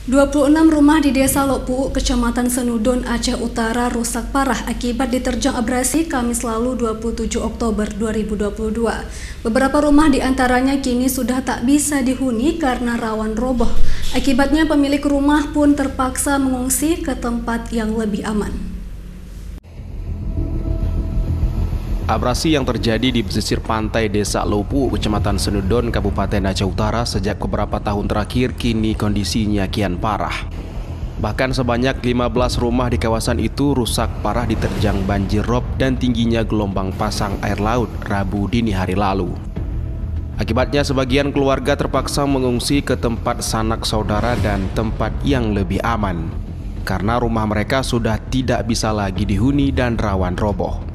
26 rumah di Desa Lokpu, Kecamatan Senudon, Aceh Utara rusak parah akibat diterjang abrasi Kamis lalu 27 Oktober 2022. Beberapa rumah di antaranya kini sudah tak bisa dihuni karena rawan roboh. Akibatnya pemilik rumah pun terpaksa mengungsi ke tempat yang lebih aman. Abrasi yang terjadi di pesisir pantai Desa Lokpu, Kecamatan Senudon, Kabupaten Aceh Utara sejak beberapa tahun terakhir kini kondisinya kian parah. Bahkan sebanyak 15 rumah di kawasan itu rusak parah diterjang banjir rob dan tingginya gelombang pasang air laut Rabu dini hari lalu. Akibatnya sebagian keluarga terpaksa mengungsi ke tempat sanak saudara dan tempat yang lebih aman karena rumah mereka sudah tidak bisa lagi dihuni dan rawan roboh.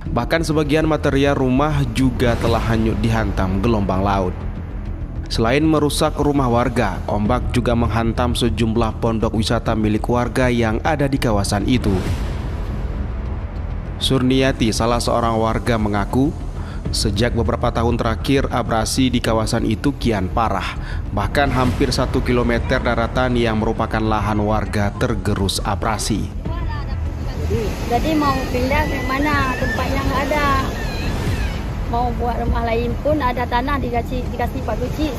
Bahkan sebagian material rumah juga telah hanyut dihantam gelombang laut. Selain merusak rumah warga, ombak juga menghantam sejumlah pondok wisata milik warga yang ada di kawasan itu. Surniati, salah seorang warga, mengaku sejak beberapa tahun terakhir abrasi di kawasan itu kian parah. Bahkan hampir 1 kilometer daratan yang merupakan lahan warga tergerus abrasi. Jadi mau pindah ke mana, tempatnya nggak ada. Mau buat rumah lain pun ada tanah dikasih Pak Guci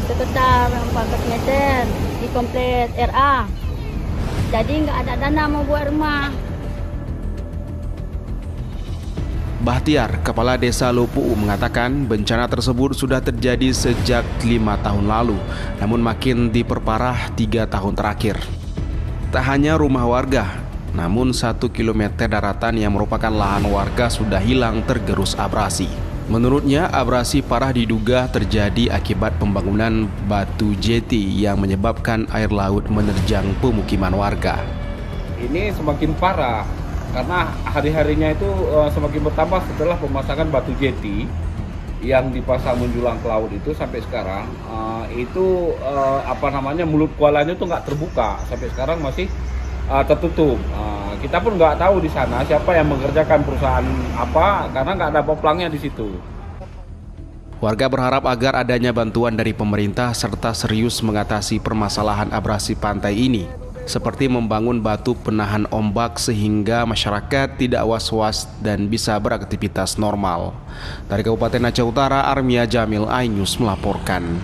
sekitar 14 meter di kompleks RA. Jadi nggak ada dana mau buat rumah. Bahtiar, Kepala Desa Lokpu, mengatakan bencana tersebut sudah terjadi sejak 5 tahun lalu, namun makin diperparah 3 tahun terakhir. Tak hanya rumah warga, namun 1 kilometer daratan yang merupakan lahan warga sudah hilang tergerus abrasi. Menurutnya, abrasi parah diduga terjadi akibat pembangunan batu jeti yang menyebabkan air laut menerjang pemukiman warga. Ini semakin parah karena hari-harinya itu semakin bertambah setelah pemasangan batu jeti yang dipasang menjulang ke laut itu sampai sekarang mulut kualanya itu nggak terbuka, sampai sekarang masih tertutup. Kita pun nggak tahu di sana siapa yang mengerjakan perusahaan apa karena nggak ada peplangnya di situ. Warga berharap agar adanya bantuan dari pemerintah serta serius mengatasi permasalahan abrasi pantai ini, seperti membangun batu penahan ombak sehingga masyarakat tidak was-was dan bisa beraktivitas normal. Dari Kabupaten Aceh Utara, Armia Jamil, iNews melaporkan.